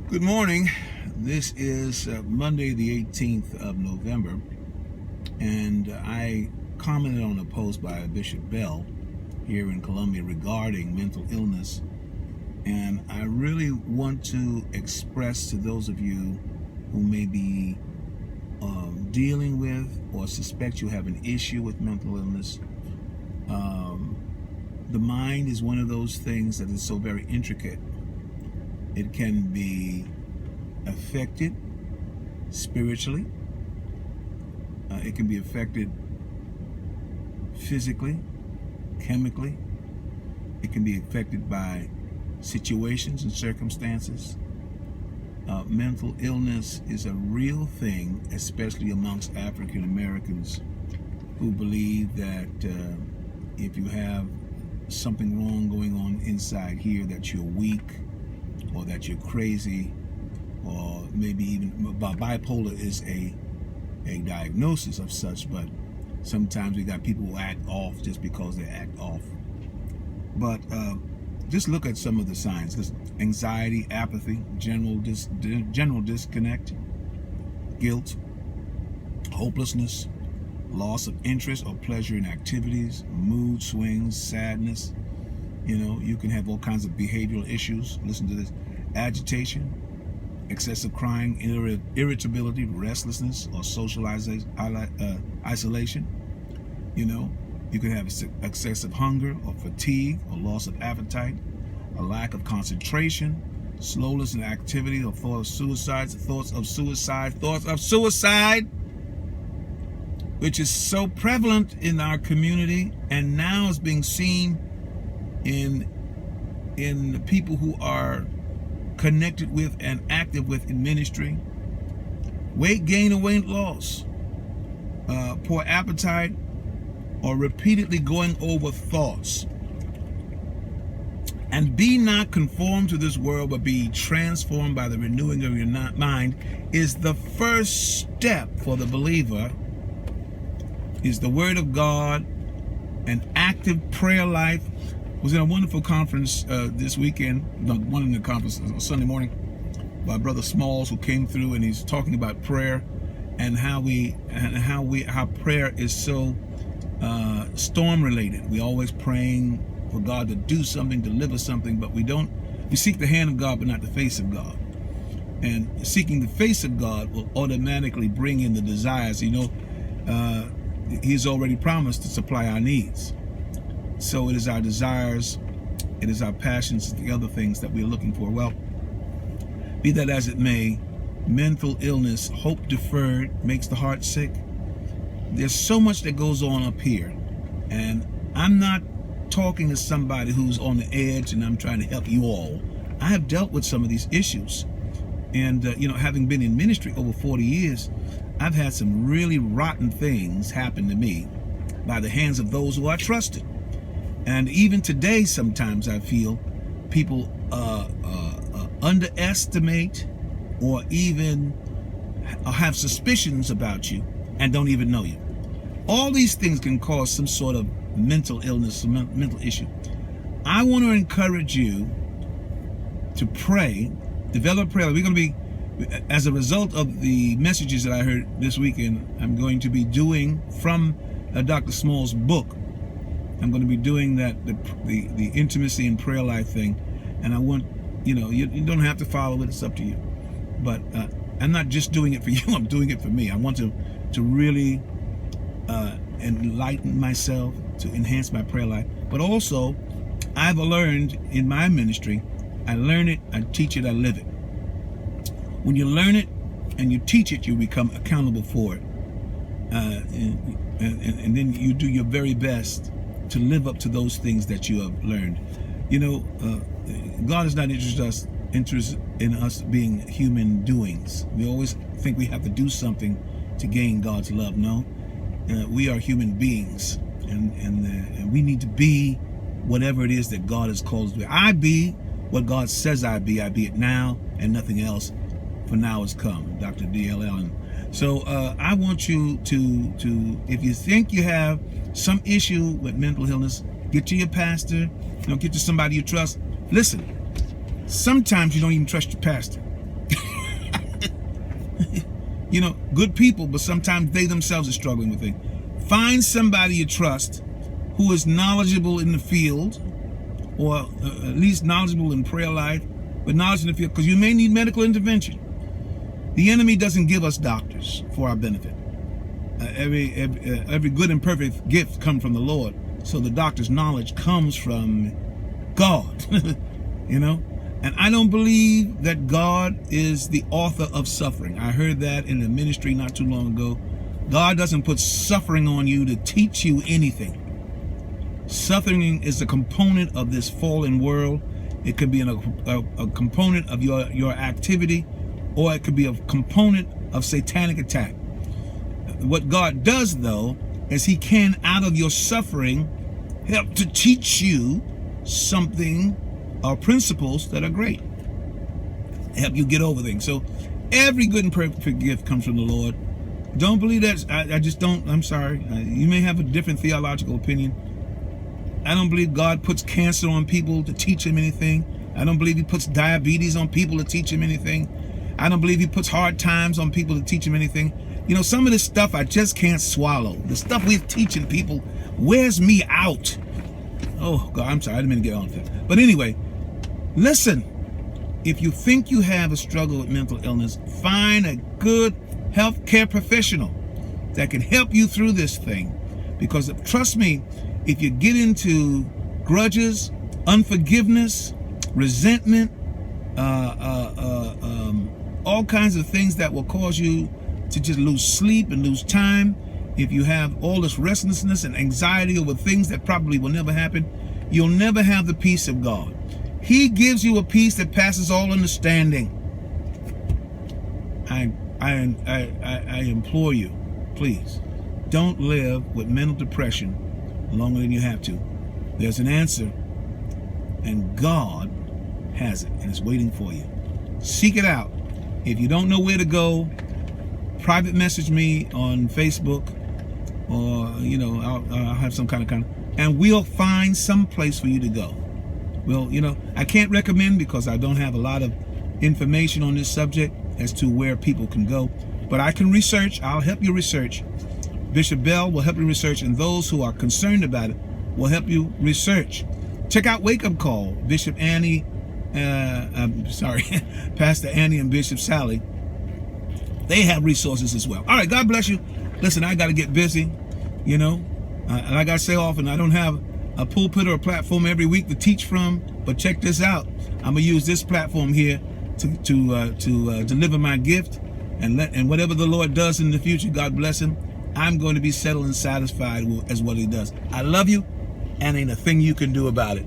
Good morning. This is Monday, the 18th of November, and I commented on a post by Bishop Bell here in Columbia regarding mental illness. And I really want to express to those of you who may be dealing with or suspect you have an issue with mental illness. The mind is one of those things that is so very intricate. It can be affected spiritually. It can be affected physically, chemically. It can be affected by situations and circumstances. Mental illness is a real thing, especially amongst African Americans who believe that if you have something wrong going on inside here, that you're weak, or that you're crazy, or maybe even bipolar is a diagnosis of such. But sometimes we got people who act off just because they act off. But just look at some of the signs: this anxiety, apathy, general disconnect, guilt, hopelessness, loss of interest or pleasure in activities, mood swings, sadness. You can have all kinds of behavioral issues. Listen to this: agitation, excessive crying, irritability, restlessness, or social isolation. You can have excessive hunger or fatigue or loss of appetite, a lack of concentration, slowness in activity, or thoughts of suicide, which is so prevalent in our community and now is being seen in people who are connected with and active with in ministry. Weight gain or weight loss, poor appetite, or repeatedly going over thoughts. And be not conformed to this world, but be transformed by the renewing of your mind is the first step for the believer. Is the Word of God, an active prayer life. Was in a wonderful conference this weekend, one in the conference Sunday morning, by Brother Smalls, who came through, and he's talking about prayer and how prayer is so storm related. We always praying for God to do something, deliver something, but we seek the hand of God but not the face of God. And seeking the face of God will automatically bring in the desires. He's already promised to supply our needs. So it is our desires, it is our passions, the other things that we're looking for. Well, be that as it may, mental illness, hope deferred, makes the heart sick. There's so much that goes on up here. And I'm not talking to somebody who's on the edge and I'm trying to help you all. I have dealt with some of these issues. And, having been in ministry over 40 years, I've had some really rotten things happen to me by the hands of those who I trusted. And even today, sometimes I feel people underestimate or even have suspicions about you and don't even know you. All these things can cause some sort of mental illness, some mental issue. I want to encourage you to pray, develop prayer. We're going to be, as a result of the messages that I heard this weekend, I'm going to be doing from Dr. Small's book. I'm going to be doing that, the intimacy and prayer life thing. And I want, you don't have to follow it. It's up to you. But I'm not just doing it for you. I'm doing it for me. I want to really enlighten myself, to enhance my prayer life. But also, I've learned in my ministry, I learn it, I teach it, I live it. When you learn it and you teach it, you become accountable for it. And then you do your very best to live up to those things that you have learned. God is not interested in us being human doings. We always think we have to do something to gain God's love. No, we are human beings, and we need to be whatever it is that God has called us to be. I be what God says I be it now, and nothing else, for now has come. Dr. D.L. Allen. So I want you to, if you think you have some issue with mental illness, get to your pastor, get to somebody you trust. Listen, sometimes you don't even trust your pastor. You know, good people, but sometimes they themselves are struggling with things. Find somebody you trust who is knowledgeable in the field, or at least knowledgeable in prayer life, but knowledge in the field, because you may need medical intervention. The enemy doesn't give us doctors for our benefit. Every good and perfect gift comes from the Lord. So the doctor's knowledge comes from God, you know? And I don't believe that God is the author of suffering. I heard that in the ministry not too long ago. God doesn't put suffering on you to teach you anything. Suffering is a component of this fallen world. It could be a component of your activity, or it could be a component of satanic attack. What God does, though, is he can, out of your suffering, help to teach you something or principles that are great. Help you get over things. So every good and perfect gift comes from the Lord. Don't believe that. I just don't. I'm sorry. You may have a different theological opinion. I don't believe God puts cancer on people to teach him anything. I don't believe he puts diabetes on people to teach him anything. I don't believe he puts hard times on people to teach him anything. You know, some of this stuff I just can't swallow. The stuff we're teaching people wears me out. Oh, God, I'm sorry. I didn't mean to get on that. But anyway, listen. If you think you have a struggle with mental illness, find a good healthcare professional that can help you through this thing. Because trust me, if you get into grudges, unforgiveness, resentment, all kinds of things that will cause you to just lose sleep and lose time, if you have all this restlessness and anxiety over things that probably will never happen, you'll never have the peace of God. He gives you a peace that passes all understanding. I implore you, please, don't live with mental depression longer than you have to. There's an answer, and God has it, and it's waiting for you. Seek it out. If you don't know where to go, private message me on Facebook, or you know, I'll have some kind of, and we'll find some place for you to go. Well, you know, I can't recommend because I don't have a lot of information on this subject as to where people can go, but I can research. I'll help you research. Bishop Bell will help you research, and those who are concerned about it will help you research. Check out Wake Up Call, Bishop Annie, Pastor Annie and Bishop Sally. They have resources as well. All right, God bless you. Listen, I got to get busy, you know. Like I say often, I don't have a pulpit or a platform every week to teach from, but check this out. I'm gonna use this platform here to deliver my gift, and whatever the Lord does in the future, God bless him, I'm going to be settled and satisfied as what he does. I love you, and ain't a thing you can do about it.